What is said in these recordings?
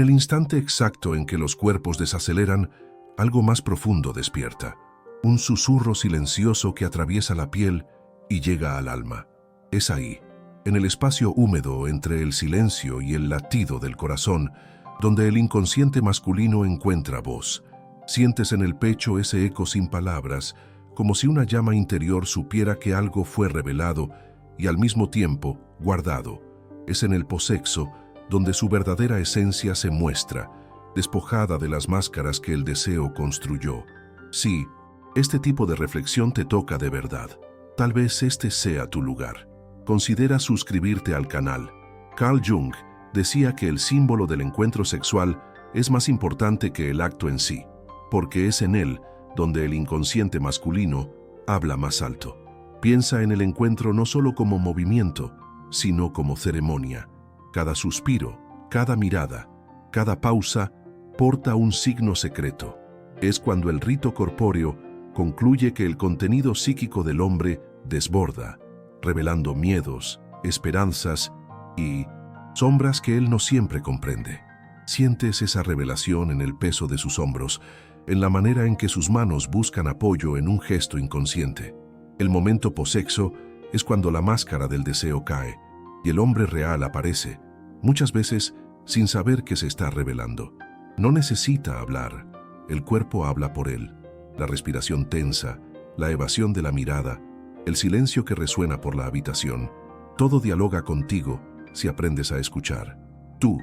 el instante exacto en que los cuerpos desaceleran, algo más profundo despierta. Un susurro silencioso que atraviesa la piel y llega al alma. Es ahí, en el espacio húmedo entre el silencio y el latido del corazón, donde el inconsciente masculino encuentra voz. Sientes en el pecho ese eco sin palabras, como si una llama interior supiera que algo fue revelado y al mismo tiempo guardado. Es en el posexo donde su verdadera esencia se muestra, despojada de las máscaras que el deseo construyó. Sí, este tipo de reflexión te toca de verdad. Tal vez este sea tu lugar. Considera suscribirte al canal. Carl Jung decía que el símbolo del encuentro sexual es más importante que el acto en sí, porque es en él donde el inconsciente masculino habla más alto. Piensa en el encuentro no solo como movimiento, sino como ceremonia. Cada suspiro, cada mirada, cada pausa porta un signo secreto. Es cuando el rito corpóreo concluye que el contenido psíquico del hombre desborda, revelando miedos, esperanzas y sombras que él no siempre comprende. Sientes esa revelación en el peso de sus hombros, en la manera en que sus manos buscan apoyo en un gesto inconsciente. El momento posexo es cuando la máscara del deseo cae y el hombre real aparece, muchas veces sin saber que se está revelando. No necesita hablar, el cuerpo habla por él. La respiración tensa, la evasión de la mirada, el silencio que resuena por la habitación, todo dialoga contigo si aprendes a escuchar. Tú,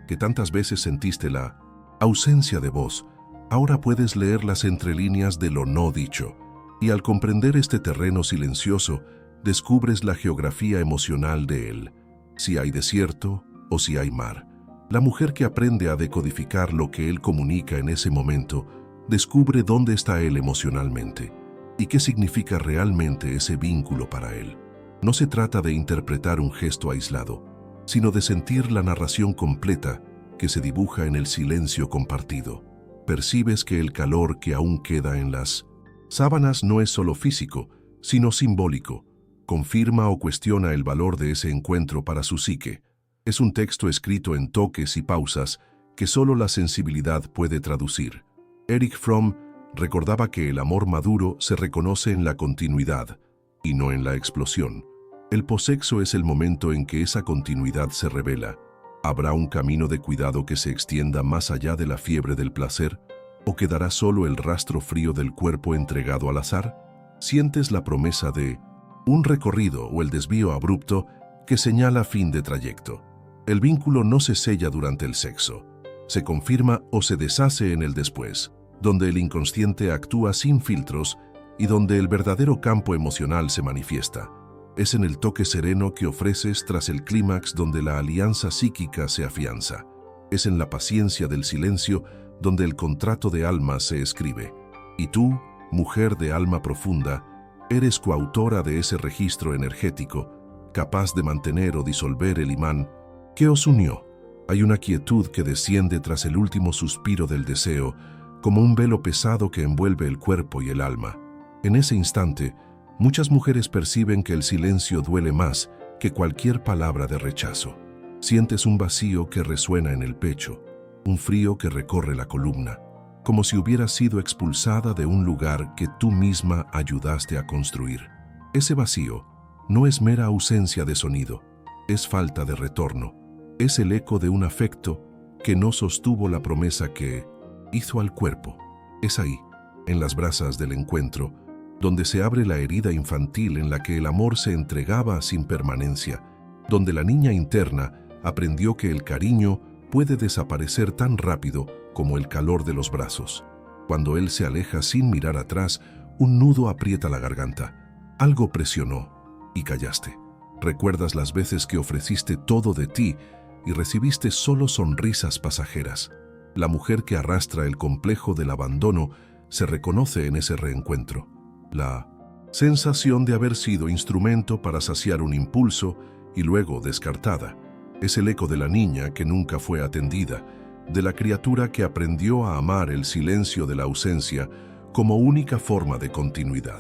que tantas veces sentiste la ausencia de voz, ahora puedes leer las entrelíneas de lo no dicho, y al comprender este terreno silencioso, descubres la geografía emocional de él, si hay desierto o si hay mar. La mujer que aprende a decodificar lo que él comunica en ese momento, descubre dónde está él emocionalmente y qué significa realmente ese vínculo para él. No se trata de interpretar un gesto aislado, sino de sentir la narración completa que se dibuja en el silencio compartido. Percibes que el calor que aún queda en las sábanas no es solo físico, sino simbólico. Confirma o cuestiona el valor de ese encuentro para su psique. Es un texto escrito en toques y pausas que solo la sensibilidad puede traducir. Erich Fromm recordaba que el amor maduro se reconoce en la continuidad y no en la explosión. El posexo es el momento en que esa continuidad se revela. ¿Habrá un camino de cuidado que se extienda más allá de la fiebre del placer? ¿O quedará solo el rastro frío del cuerpo entregado al azar? Sientes la promesa de un recorrido o el desvío abrupto que señala fin de trayecto. El vínculo no se sella durante el sexo, se confirma o se deshace en el después, donde el inconsciente actúa sin filtros y donde el verdadero campo emocional se manifiesta. Es en el toque sereno que ofreces tras el clímax donde la alianza psíquica se afianza. Es en la paciencia del silencio donde el contrato de alma se escribe. Y tú, mujer de alma profunda, eres coautora de ese registro energético, capaz de mantener o disolver el imán que os unió. Hay una quietud que desciende tras el último suspiro del deseo, como un velo pesado que envuelve el cuerpo y el alma. En ese instante, muchas mujeres perciben que el silencio duele más que cualquier palabra de rechazo. Sientes un vacío que resuena en el pecho, un frío que recorre la columna, como si hubieras sido expulsada de un lugar que tú misma ayudaste a construir. Ese vacío no es mera ausencia de sonido, es falta de retorno, es el eco de un afecto que no sostuvo la promesa que hizo al cuerpo. Es ahí, en las brasas del encuentro, donde se abre la herida infantil en la que el amor se entregaba sin permanencia, donde la niña interna aprendió que el cariño puede desaparecer tan rápido como el calor de los brazos. Cuando él se aleja sin mirar atrás, un nudo aprieta la garganta. Algo presionó y callaste. Recuerdas las veces que ofreciste todo de ti y recibiste solo sonrisas pasajeras. La mujer que arrastra el complejo del abandono se reconoce en ese reencuentro. La sensación de haber sido instrumento para saciar un impulso y luego descartada. Es el eco de la niña que nunca fue atendida, de la criatura que aprendió a amar el silencio de la ausencia como única forma de continuidad.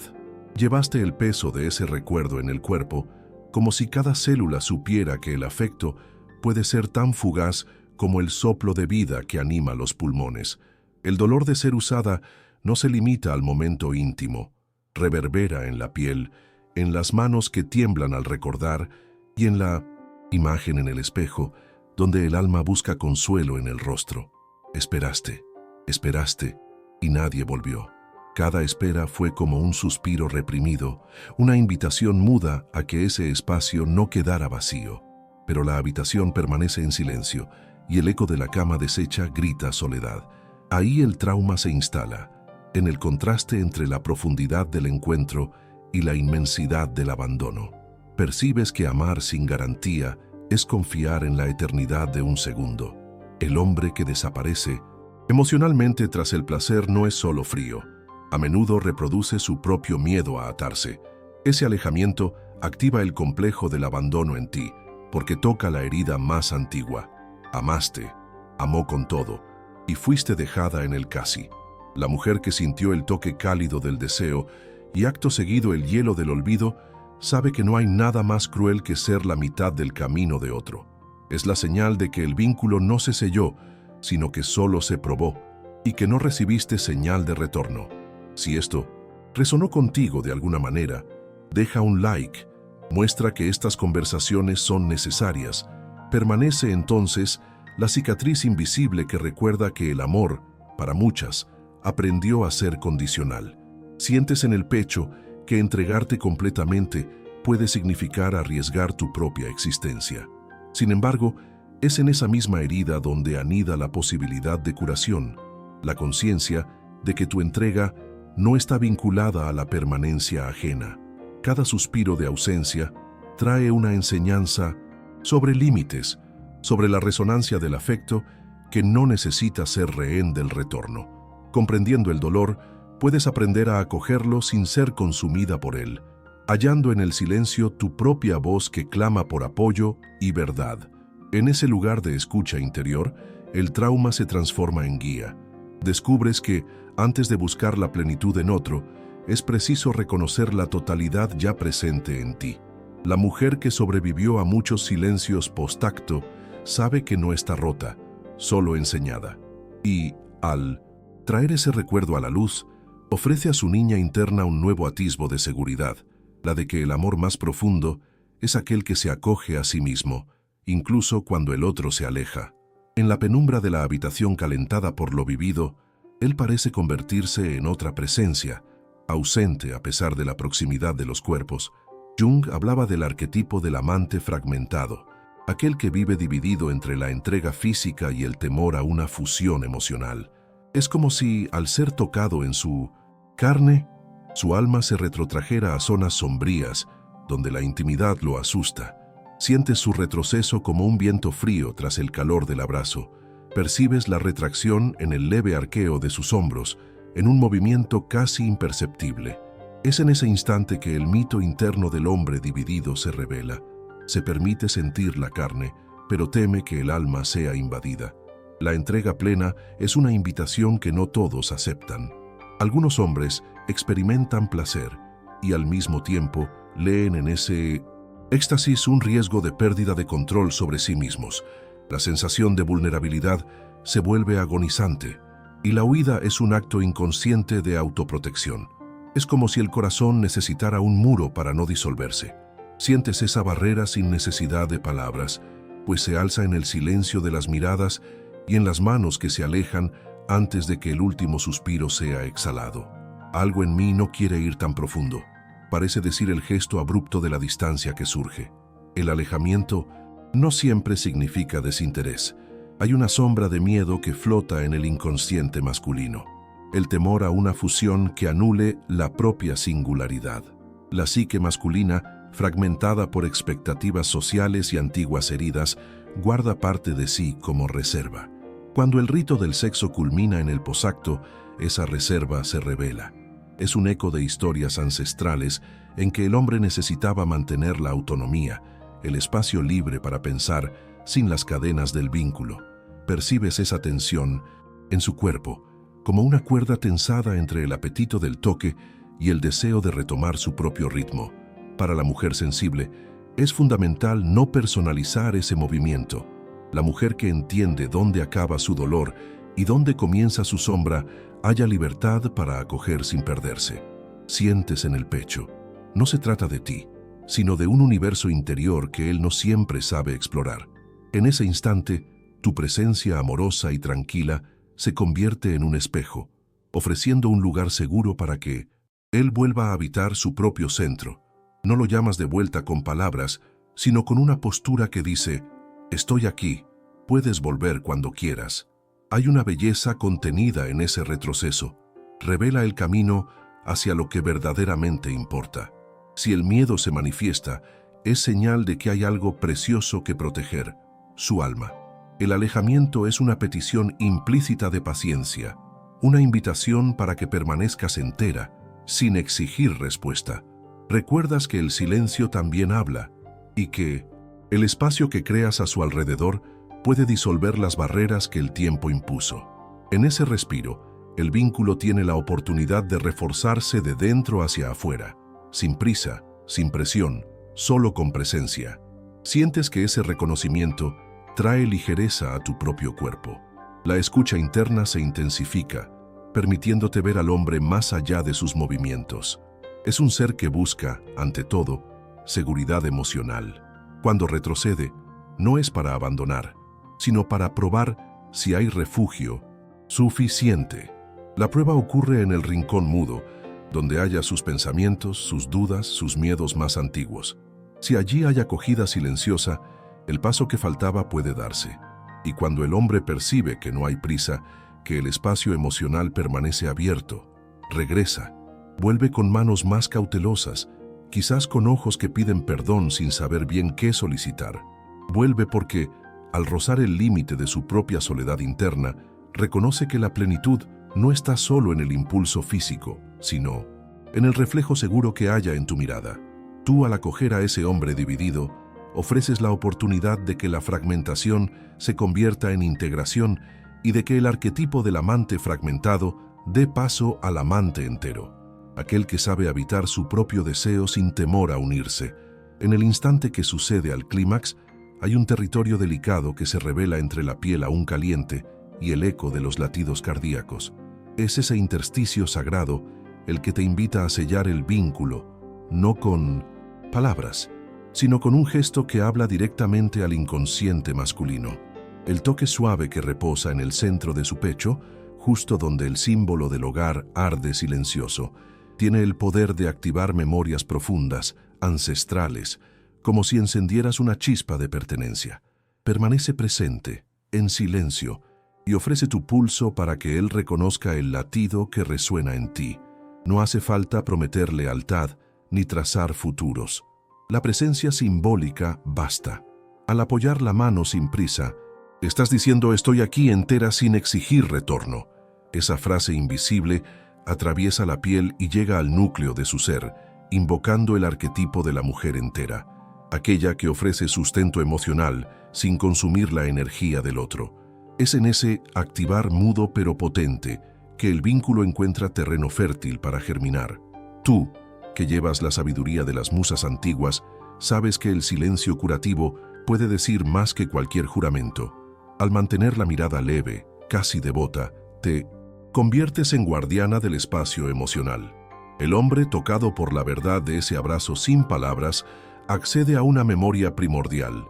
Llevaste el peso de ese recuerdo en el cuerpo, como si cada célula supiera que el afecto puede ser tan fugaz como el soplo de vida que anima los pulmones. El dolor de ser usada no se limita al momento íntimo, reverbera en la piel, en las manos que tiemblan al recordar y en la imagen en el espejo, donde el alma busca consuelo en el rostro. Esperaste, esperaste, y nadie volvió. Cada espera fue como un suspiro reprimido, una invitación muda a que ese espacio no quedara vacío. Pero la habitación permanece en silencio, y el eco de la cama deshecha grita soledad. Ahí el trauma se instala, en el contraste entre la profundidad del encuentro y la inmensidad del abandono. Percibes que amar sin garantía es confiar en la eternidad de un segundo. El hombre que desaparece emocionalmente tras el placer no es solo frío. A menudo reproduce su propio miedo a atarse. Ese alejamiento activa el complejo del abandono en ti, porque toca la herida más antigua. Amaste, amó con todo, y fuiste dejada en el casi. La mujer que sintió el toque cálido del deseo y acto seguido el hielo del olvido, sabe que no hay nada más cruel que ser la mitad del camino de otro. Es la señal de que el vínculo no se selló, sino que solo se probó, y que no recibiste señal de retorno. Si esto resonó contigo de alguna manera, deja un like, muestra que estas conversaciones son necesarias. Permanece entonces la cicatriz invisible que recuerda que el amor, para muchas, aprendió a ser condicional. Sientes en el pecho que entregarte completamente puede significar arriesgar tu propia existencia. Sin embargo, es en esa misma herida donde anida la posibilidad de curación, la conciencia de que tu entrega no está vinculada a la permanencia ajena. Cada suspiro de ausencia trae una enseñanza sobre límites, sobre la resonancia del afecto que no necesita ser rehén del retorno. Comprendiendo el dolor, puedes aprender a acogerlo sin ser consumida por él, hallando en el silencio tu propia voz que clama por apoyo y verdad. En ese lugar de escucha interior, el trauma se transforma en guía. Descubres que, antes de buscar la plenitud en otro, es preciso reconocer la totalidad ya presente en ti. La mujer que sobrevivió a muchos silencios post-acto sabe que no está rota, solo enseñada. Y, al traer ese recuerdo a la luz, ofrece a su niña interna un nuevo atisbo de seguridad, la de que el amor más profundo es aquel que se acoge a sí mismo, incluso cuando el otro se aleja. En la penumbra de la habitación calentada por lo vivido, él parece convertirse en otra presencia, ausente a pesar de la proximidad de los cuerpos. Jung hablaba del arquetipo del amante fragmentado, aquel que vive dividido entre la entrega física y el temor a una fusión emocional. Es como si, al ser tocado en su carne, su alma se retrotrajera a zonas sombrías, donde la intimidad lo asusta. Sientes su retroceso como un viento frío tras el calor del abrazo. Percibes la retracción en el leve arqueo de sus hombros, en un movimiento casi imperceptible. Es en ese instante que el mito interno del hombre dividido se revela. Se permite sentir la carne, pero teme que el alma sea invadida. La entrega plena es una invitación que no todos aceptan. Algunos hombres experimentan placer y al mismo tiempo leen en ese éxtasis un riesgo de pérdida de control sobre sí mismos. La sensación de vulnerabilidad se vuelve agonizante y la huida es un acto inconsciente de autoprotección. Es como si el corazón necesitara un muro para no disolverse. Sientes esa barrera sin necesidad de palabras, pues se alza en el silencio de las miradas y en las manos que se alejan antes de que el último suspiro sea exhalado. Algo en mí no quiere ir tan profundo, parece decir el gesto abrupto de la distancia que surge. El alejamiento no siempre significa desinterés. Hay una sombra de miedo que flota en el inconsciente masculino. El temor a una fusión que anule la propia singularidad. La psique masculina, fragmentada por expectativas sociales y antiguas heridas, guarda parte de sí como reserva. Cuando el rito del sexo culmina en el posacto, esa reserva se revela. Es un eco de historias ancestrales en que el hombre necesitaba mantener la autonomía, el espacio libre para pensar sin las cadenas del vínculo. Percibes esa tensión en su cuerpo, como una cuerda tensada entre el apetito del toque y el deseo de retomar su propio ritmo. Para la mujer sensible, es fundamental no personalizar ese movimiento. La mujer que entiende dónde acaba su dolor y dónde comienza su sombra, halla libertad para acoger sin perderse. Sientes en el pecho. No se trata de ti, sino de un universo interior que él no siempre sabe explorar. En ese instante, tu presencia amorosa y tranquila se convierte en un espejo, ofreciendo un lugar seguro para que él vuelva a habitar su propio centro. No lo llamas de vuelta con palabras, sino con una postura que dice: estoy aquí, puedes volver cuando quieras. Hay una belleza contenida en ese retroceso. Revela el camino hacia lo que verdaderamente importa. Si el miedo se manifiesta, es señal de que hay algo precioso que proteger, su alma. El alejamiento es una petición implícita de paciencia, una invitación para que permanezcas entera, sin exigir respuesta. Recuerdas que el silencio también habla, y que el espacio que creas a su alrededor puede disolver las barreras que el tiempo impuso. En ese respiro, el vínculo tiene la oportunidad de reforzarse de dentro hacia afuera, sin prisa, sin presión, solo con presencia. Sientes que ese reconocimiento trae ligereza a tu propio cuerpo. La escucha interna se intensifica, permitiéndote ver al hombre más allá de sus movimientos. Es un ser que busca, ante todo, seguridad emocional. Cuando retrocede, no es para abandonar, sino para probar si hay refugio suficiente. La prueba ocurre en el rincón mudo, donde haya sus pensamientos, sus dudas, sus miedos más antiguos. Si allí hay acogida silenciosa, el paso que faltaba puede darse. Y cuando el hombre percibe que no hay prisa, que el espacio emocional permanece abierto, regresa, vuelve con manos más cautelosas, quizás con ojos que piden perdón sin saber bien qué solicitar. Vuelve porque, al rozar el límite de su propia soledad interna, reconoce que la plenitud no está solo en el impulso físico, sino en el reflejo seguro que haya en tu mirada. Tú, al acoger a ese hombre dividido, ofreces la oportunidad de que la fragmentación se convierta en integración y de que el arquetipo del amante fragmentado dé paso al amante entero, aquel que sabe habitar su propio deseo sin temor a unirse. En el instante que sucede al clímax, hay un territorio delicado que se revela entre la piel aún caliente y el eco de los latidos cardíacos. Es ese intersticio sagrado el que te invita a sellar el vínculo, no con palabras, sino con un gesto que habla directamente al inconsciente masculino. El toque suave que reposa en el centro de su pecho, justo donde el símbolo del hogar arde silencioso, tiene el poder de activar memorias profundas, ancestrales, como si encendieras una chispa de pertenencia. Permanece presente, en silencio, y ofrece tu pulso para que él reconozca el latido que resuena en ti. No hace falta prometer lealtad ni trazar futuros. La presencia simbólica basta. Al apoyar la mano sin prisa, estás diciendo: estoy aquí entera sin exigir retorno. Esa frase invisible atraviesa la piel y llega al núcleo de su ser, invocando el arquetipo de la mujer entera, aquella que ofrece sustento emocional sin consumir la energía del otro. Es en ese activar mudo pero potente que el vínculo encuentra terreno fértil para germinar. Tú, que llevas la sabiduría de las musas antiguas, sabes que el silencio curativo puede decir más que cualquier juramento. Al mantener la mirada leve, casi devota, te conviertes en guardiana del espacio emocional. El hombre, tocado por la verdad de ese abrazo sin palabras, accede a una memoria primordial,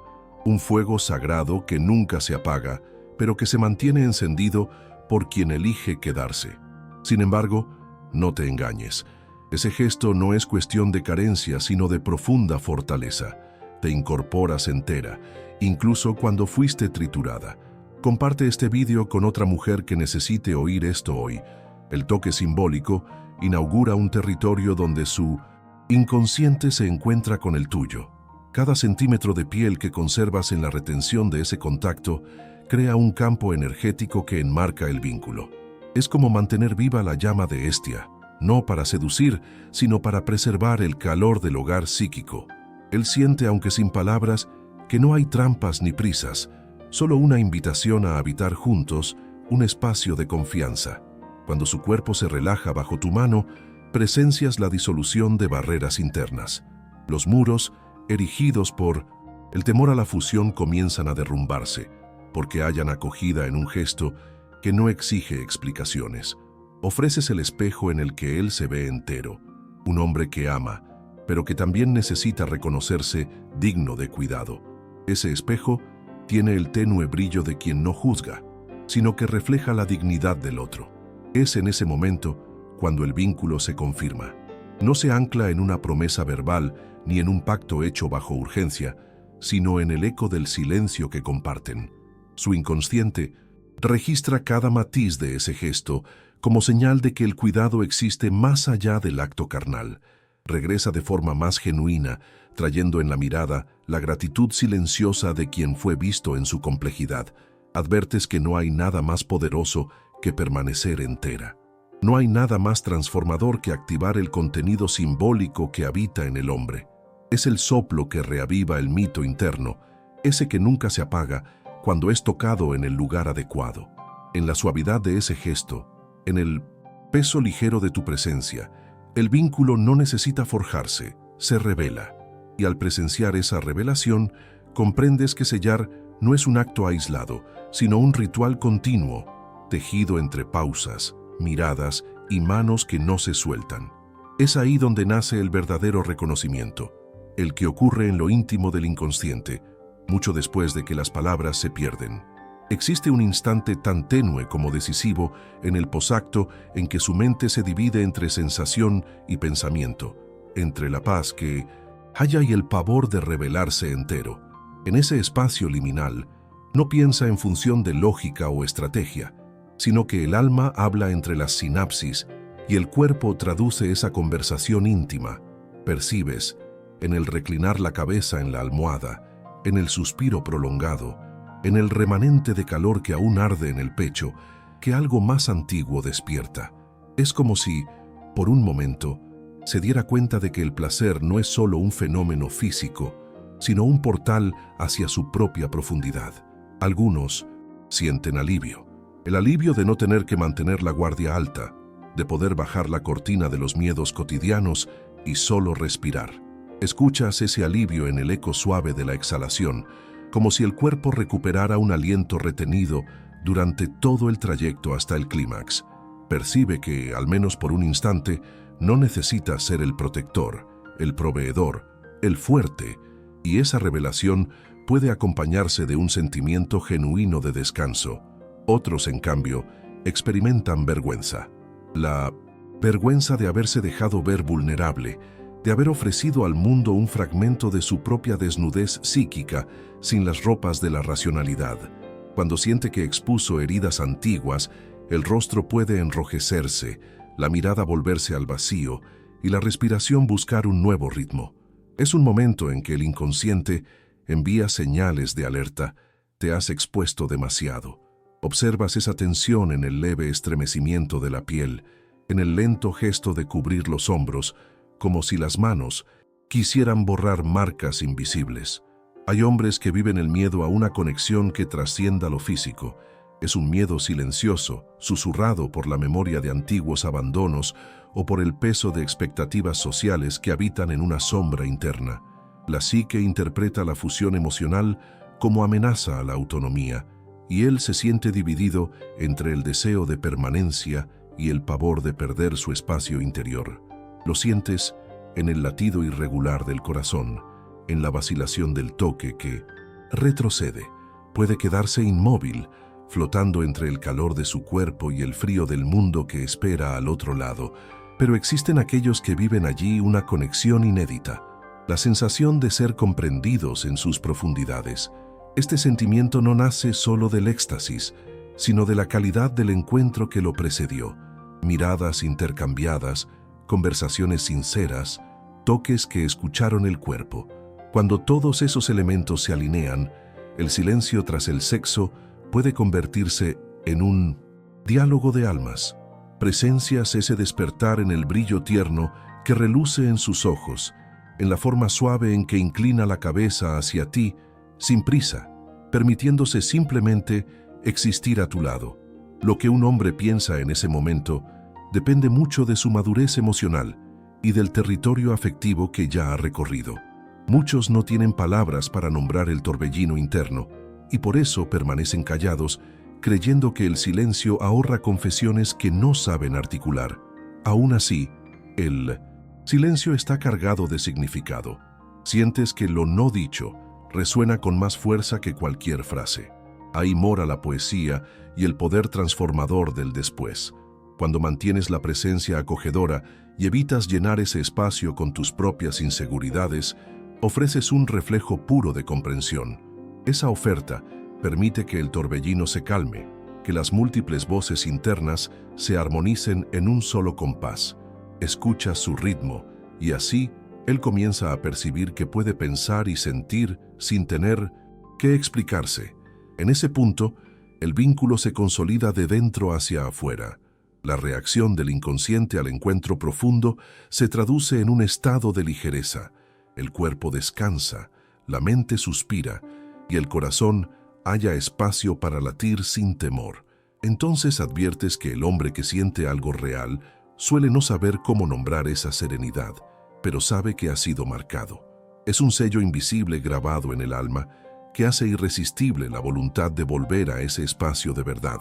un fuego sagrado que nunca se apaga, pero que se mantiene encendido por quien elige quedarse. Sin embargo, no te engañes. Ese gesto no es cuestión de carencia, sino de profunda fortaleza. Te incorporas entera, incluso cuando fuiste triturada. Comparte este vídeo con otra mujer que necesite oír esto hoy. El toque simbólico inaugura un territorio donde su inconsciente se encuentra con el tuyo. Cada centímetro de piel que conservas en la retención de ese contacto crea un campo energético que enmarca el vínculo. Es como mantener viva la llama de Hestia, no para seducir, sino para preservar el calor del hogar psíquico. Él siente, aunque sin palabras, que no hay trampas ni prisas, solo una invitación a habitar juntos un espacio de confianza. Cuando su cuerpo se relaja bajo tu mano, presencias la disolución de barreras internas. Los muros, erigidos por el temor a la fusión, comienzan a derrumbarse. porque hayan acogida en un gesto que no exige explicaciones. Ofreces el espejo en el que él se ve entero, un hombre que ama, pero que también necesita reconocerse digno de cuidado. Ese espejo tiene el tenue brillo de quien no juzga, sino que refleja la dignidad del otro. Es en ese momento cuando el vínculo se confirma. No se ancla en una promesa verbal ni en un pacto hecho bajo urgencia, sino en el eco del silencio que comparten. Su inconsciente registra cada matiz de ese gesto como señal de que el cuidado existe más allá del acto carnal. Regresa de forma más genuina, trayendo en la mirada la gratitud silenciosa de quien fue visto en su complejidad. Advertes que no hay nada más poderoso que permanecer entera. No hay nada más transformador que activar el contenido simbólico que habita en el hombre. Es el soplo que reaviva el mito interno, ese que nunca se apaga cuando es tocado en el lugar adecuado. En la suavidad de ese gesto, en el peso ligero de tu presencia, el vínculo no necesita forjarse, se revela. Y al presenciar esa revelación, comprendes que sellar no es un acto aislado, sino un ritual continuo, tejido entre pausas, miradas y manos que no se sueltan. Es ahí donde nace el verdadero reconocimiento, el que ocurre en lo íntimo del inconsciente, mucho después de que las palabras se pierden. Existe un instante tan tenue como decisivo en el posacto en que su mente se divide entre sensación y pensamiento, entre la paz que halla y el pavor de revelarse entero. En ese espacio liminal, no piensa en función de lógica o estrategia, sino que el alma habla entre las sinapsis y el cuerpo traduce esa conversación íntima. Percibes, en el reclinar la cabeza en la almohada, en el suspiro prolongado, en el remanente de calor que aún arde en el pecho, que algo más antiguo despierta. Es como si, por un momento, se diera cuenta de que el placer no es solo un fenómeno físico, sino un portal hacia su propia profundidad. Algunos sienten alivio. El alivio de no tener que mantener la guardia alta, de poder bajar la cortina de los miedos cotidianos y solo respirar. Escuchas ese alivio en el eco suave de la exhalación, como si el cuerpo recuperara un aliento retenido durante todo el trayecto hasta el clímax. Percibe que, al menos por un instante, no necesita ser el protector, el proveedor, el fuerte, y esa revelación puede acompañarse de un sentimiento genuino de descanso. Otros, en cambio, experimentan vergüenza. La vergüenza de haberse dejado ver vulnerable, de haber ofrecido al mundo un fragmento de su propia desnudez psíquica sin las ropas de la racionalidad. Cuando siente que expuso heridas antiguas, el rostro puede enrojecerse, la mirada volverse al vacío y la respiración buscar un nuevo ritmo. Es un momento en que el inconsciente envía señales de alerta. Te has expuesto demasiado. Observas esa tensión en el leve estremecimiento de la piel, en el lento gesto de cubrir los hombros, como si las manos quisieran borrar marcas invisibles. Hay hombres que viven el miedo a una conexión que trascienda lo físico. Es un miedo silencioso, susurrado por la memoria de antiguos abandonos o por el peso de expectativas sociales que habitan en una sombra interna. La psique interpreta la fusión emocional como amenaza a la autonomía, y él se siente dividido entre el deseo de permanencia y el pavor de perder su espacio interior. Lo sientes en el latido irregular del corazón, en la vacilación del toque que retrocede, puede quedarse inmóvil, flotando entre el calor de su cuerpo y el frío del mundo que espera al otro lado, pero existen aquellos que viven allí una conexión inédita, la sensación de ser comprendidos en sus profundidades. Este sentimiento no nace solo del éxtasis, sino de la calidad del encuentro que lo precedió. Miradas intercambiadas, conversaciones sinceras, toques que escucharon el cuerpo. Cuando todos esos elementos se alinean, el silencio tras el sexo puede convertirse en un diálogo de almas. Presencias ese despertar en el brillo tierno que reluce en sus ojos, en la forma suave en que inclina la cabeza hacia ti, sin prisa, permitiéndose simplemente existir a tu lado. Lo que un hombre piensa en ese momento depende mucho de su madurez emocional y del territorio afectivo que ya ha recorrido. Muchos no tienen palabras para nombrar el torbellino interno, y por eso permanecen callados, creyendo que el silencio ahorra confesiones que no saben articular. Aún así, el silencio está cargado de significado. Sientes que lo no dicho resuena con más fuerza que cualquier frase. Ahí mora la poesía y el poder transformador del después. Cuando mantienes la presencia acogedora y evitas llenar ese espacio con tus propias inseguridades, ofreces un reflejo puro de comprensión. Esa oferta permite que el torbellino se calme, que las múltiples voces internas se armonicen en un solo compás. Escuchas su ritmo y así él comienza a percibir que puede pensar y sentir sin tener que explicarse. En ese punto, el vínculo se consolida de dentro hacia afuera. La reacción del inconsciente al encuentro profundo se traduce en un estado de ligereza. El cuerpo descansa, la mente suspira y el corazón halla espacio para latir sin temor. Entonces adviertes que el hombre que siente algo real suele no saber cómo nombrar esa serenidad, pero sabe que ha sido marcado. Es un sello invisible grabado en el alma que hace irresistible la voluntad de volver a ese espacio de verdad.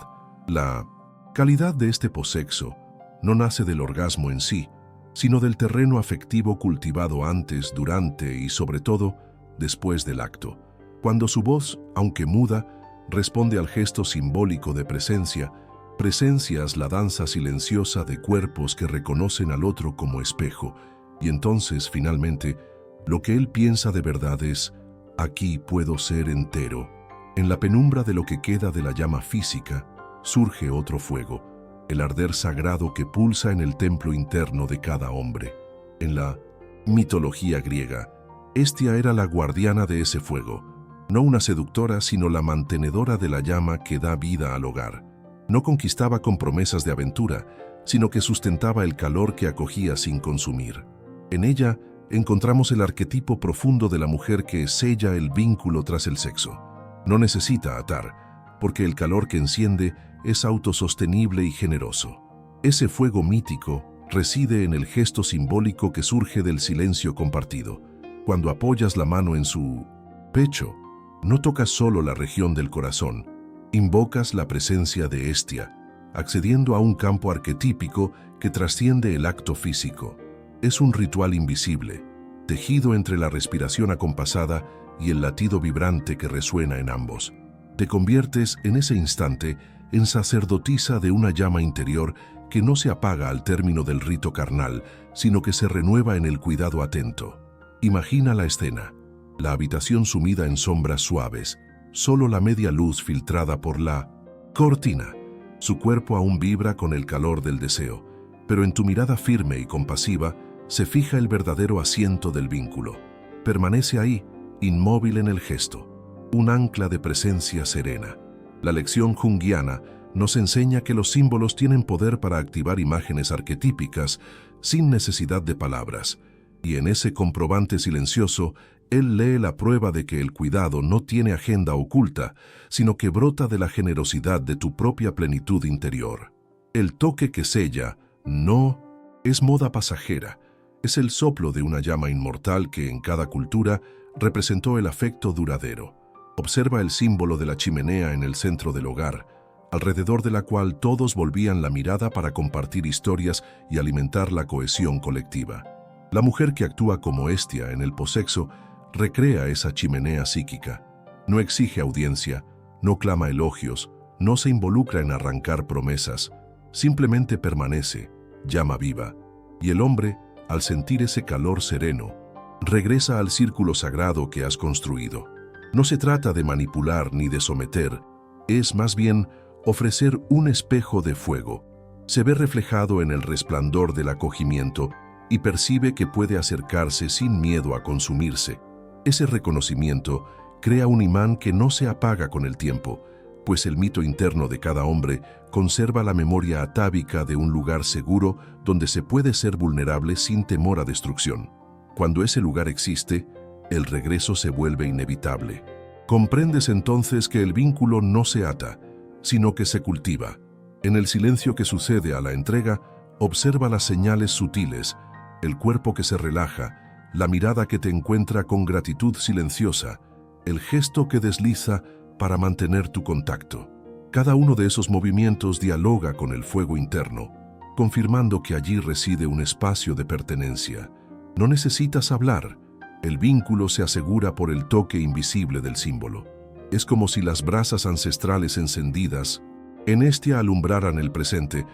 La calidad de este posexo no nace del orgasmo en sí, sino del terreno afectivo cultivado antes, durante y sobre todo después del acto. Cuando su voz, aunque muda, responde al gesto simbólico de presencia, presencias la danza silenciosa de cuerpos que reconocen al otro como espejo, y entonces, finalmente, lo que él piensa de verdad es: aquí puedo ser entero. En la penumbra de lo que queda de la llama física, surge otro fuego, el arder sagrado que pulsa en el templo interno de cada hombre. En la mitología griega, Hestia era la guardiana de ese fuego, no una seductora, sino la mantenedora de la llama que da vida al hogar. No conquistaba con promesas de aventura, sino que sustentaba el calor que acogía sin consumir. En ella encontramos el arquetipo profundo de la mujer que sella el vínculo tras el sexo. No necesita atar, porque el calor que enciende es autosostenible y generoso. Ese fuego mítico reside en el gesto simbólico que surge del silencio compartido. Cuando apoyas la mano en su pecho, no tocas solo la región del corazón, invocas la presencia de Hestia, accediendo a un campo arquetípico que trasciende el acto físico. Es un ritual invisible, tejido entre la respiración acompasada y el latido vibrante que resuena en ambos. Te conviertes en ese instante en sacerdotisa de una llama interior que no se apaga al término del rito carnal, sino que se renueva en el cuidado atento. Imagina la escena: la habitación sumida en sombras suaves, solo la media luz filtrada por la cortina. Su cuerpo aún vibra con el calor del deseo, pero en tu mirada firme y compasiva se fija el verdadero asiento del vínculo. Permanece ahí, inmóvil en el gesto, un ancla de presencia serena. La lección junguiana nos enseña que los símbolos tienen poder para activar imágenes arquetípicas sin necesidad de palabras, y en ese comprobante silencioso, él lee la prueba de que el cuidado no tiene agenda oculta, sino que brota de la generosidad de tu propia plenitud interior. El toque que sella no es moda pasajera, es el soplo de una llama inmortal que en cada cultura representó el afecto duradero. Observa el símbolo de la chimenea en el centro del hogar, alrededor de la cual todos volvían la mirada para compartir historias y alimentar la cohesión colectiva. La mujer que actúa como Hestia en el posexo recrea esa chimenea psíquica. No exige audiencia, no clama elogios, no se involucra en arrancar promesas, simplemente permanece, llama viva. Y el hombre, al sentir ese calor sereno, regresa al círculo sagrado que has construido. No se trata de manipular ni de someter, es más bien ofrecer un espejo de fuego. Se ve reflejado en el resplandor del acogimiento y percibe que puede acercarse sin miedo a consumirse. Ese reconocimiento crea un imán que no se apaga con el tiempo, pues el mito interno de cada hombre conserva la memoria atávica de un lugar seguro donde se puede ser vulnerable sin temor a destrucción. Cuando ese lugar existe, el regreso se vuelve inevitable. Comprendes entonces que el vínculo no se ata, sino que se cultiva. En el silencio que sucede a la entrega, observa las señales sutiles, el cuerpo que se relaja, la mirada que te encuentra con gratitud silenciosa, el gesto que desliza para mantener tu contacto. Cada uno de esos movimientos dialoga con el fuego interno, confirmando que allí reside un espacio de pertenencia. No necesitas hablar, el vínculo se asegura por el toque invisible del símbolo. Es como si las brasas ancestrales encendidas en Estia alumbraran el presente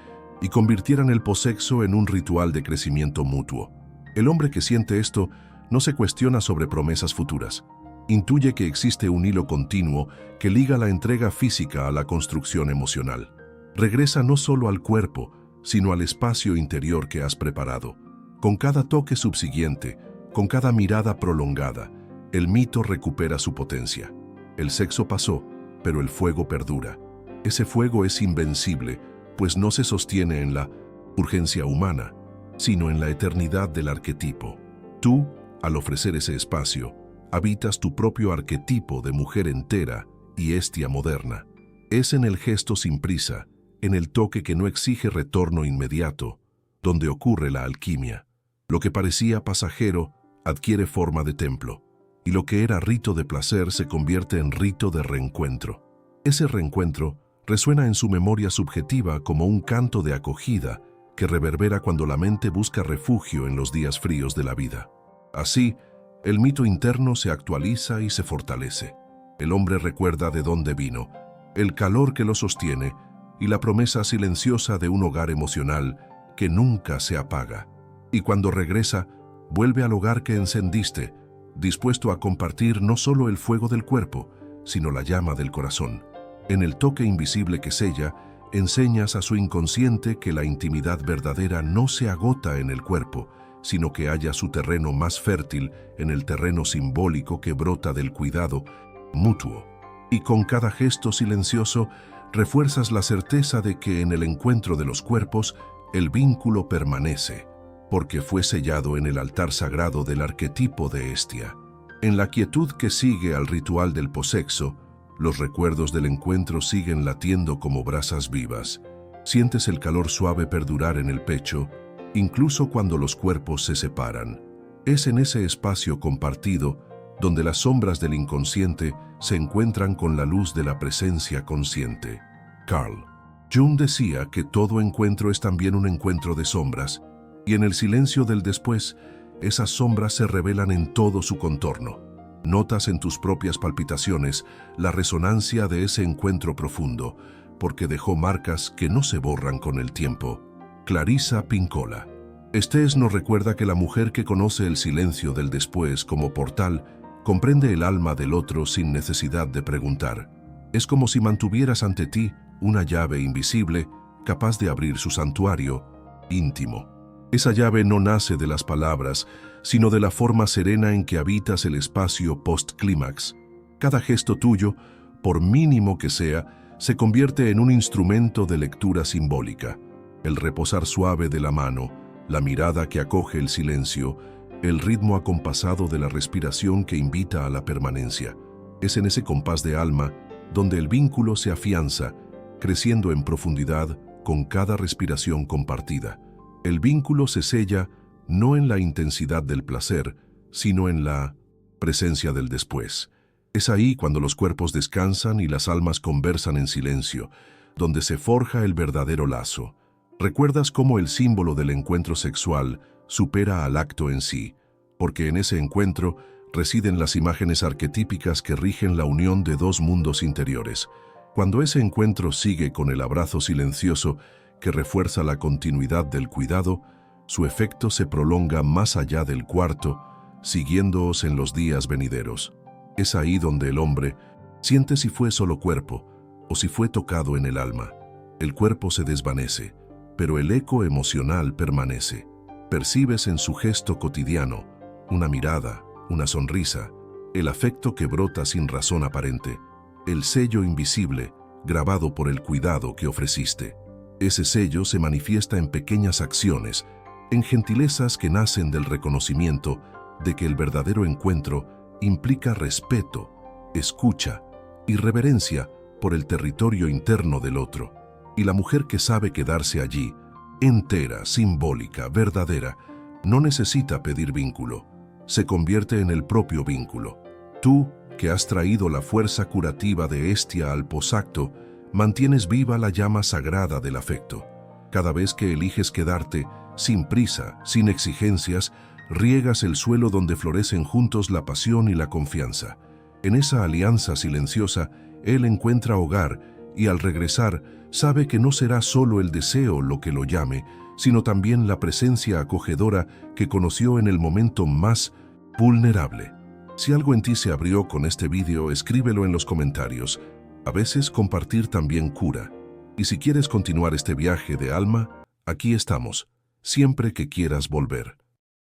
y convirtieran el posexo en un ritual de crecimiento mutuo. El hombre que siente esto no se cuestiona sobre promesas futuras. Intuye que existe un hilo continuo que liga la entrega física a la construcción emocional. Regresa no solo al cuerpo, sino al espacio interior que has preparado. Con cada toque subsiguiente, con cada mirada prolongada, el mito recupera su potencia. El sexo pasó, pero el fuego perdura. Ese fuego es invencible, pues no se sostiene en la urgencia humana, sino en la eternidad del arquetipo. Tú, al ofrecer ese espacio, habitas tu propio arquetipo de mujer entera y Estia moderna. Es en el gesto sin prisa, en el toque que no exige retorno inmediato, donde ocurre la alquimia. Lo que parecía pasajero adquiere forma de templo, y lo que era rito de placer se convierte en rito de reencuentro. Ese reencuentro resuena en su memoria subjetiva como un canto de acogida que reverbera cuando la mente busca refugio en los días fríos de la vida. Así, el mito interno se actualiza y se fortalece. El hombre recuerda de dónde vino, el calor que lo sostiene y la promesa silenciosa de un hogar emocional que nunca se apaga. Y cuando regresa, vuelve al hogar que encendiste, dispuesto a compartir no solo el fuego del cuerpo, sino la llama del corazón. En el toque invisible que sella, enseñas a su inconsciente que la intimidad verdadera no se agota en el cuerpo, sino que halla su terreno más fértil en el terreno simbólico que brota del cuidado mutuo. Y con cada gesto silencioso, refuerzas la certeza de que en el encuentro de los cuerpos, el vínculo permanece, porque fue sellado en el altar sagrado del arquetipo de Estia. En la quietud que sigue al ritual del posexo, los recuerdos del encuentro siguen latiendo como brasas vivas. Sientes el calor suave perdurar en el pecho, incluso cuando los cuerpos se separan. Es en ese espacio compartido donde las sombras del inconsciente se encuentran con la luz de la presencia consciente. Carl Jung decía que todo encuentro es también un encuentro de sombras, y en el silencio del después, esas sombras se revelan en todo su contorno. Notas en tus propias palpitaciones la resonancia de ese encuentro profundo, porque dejó marcas que no se borran con el tiempo. Clarissa Pinkola. Estés nos recuerda que la mujer que conoce el silencio del después como portal comprende el alma del otro sin necesidad de preguntar. Es como si mantuvieras ante ti una llave invisible capaz de abrir su santuario íntimo. Esa llave no nace de las palabras, sino de la forma serena en que habitas el espacio post-clímax. Cada gesto tuyo, por mínimo que sea, se convierte en un instrumento de lectura simbólica. El reposar suave de la mano, la mirada que acoge el silencio, el ritmo acompasado de la respiración que invita a la permanencia. Es en ese compás de alma donde el vínculo se afianza, creciendo en profundidad con cada respiración compartida. El vínculo se sella no en la intensidad del placer, sino en la presencia del después. Es ahí cuando los cuerpos descansan y las almas conversan en silencio, donde se forja el verdadero lazo. ¿Recuerdas cómo el símbolo del encuentro sexual supera al acto en sí? Porque en ese encuentro residen las imágenes arquetípicas que rigen la unión de dos mundos interiores. Cuando ese encuentro sigue con el abrazo silencioso que refuerza la continuidad del cuidado, su efecto se prolonga más allá del cuarto, siguiéndoos en los días venideros. Es ahí donde el hombre siente si fue solo cuerpo o si fue tocado en el alma. El cuerpo se desvanece, pero el eco emocional permanece. Percibes en su gesto cotidiano una mirada, una sonrisa, el afecto que brota sin razón aparente, el sello invisible grabado por el cuidado que ofreciste. Ese sello se manifiesta en pequeñas acciones, en gentilezas que nacen del reconocimiento de que el verdadero encuentro implica respeto, escucha y reverencia por el territorio interno del otro. Y la mujer que sabe quedarse allí, entera, simbólica, verdadera, no necesita pedir vínculo, se convierte en el propio vínculo. Tú, que has traído la fuerza curativa de Hestia al posacto, mantienes viva la llama sagrada del afecto. Cada vez que eliges quedarte, sin prisa, sin exigencias, riegas el suelo donde florecen juntos la pasión y la confianza. En esa alianza silenciosa, él encuentra hogar y al regresar sabe que no será solo el deseo lo que lo llame, sino también la presencia acogedora que conoció en el momento más vulnerable. Si algo en ti se abrió con este vídeo, escríbelo en los comentarios. A veces compartir también cura. Y si quieres continuar este viaje de alma, aquí estamos, siempre que quieras volver.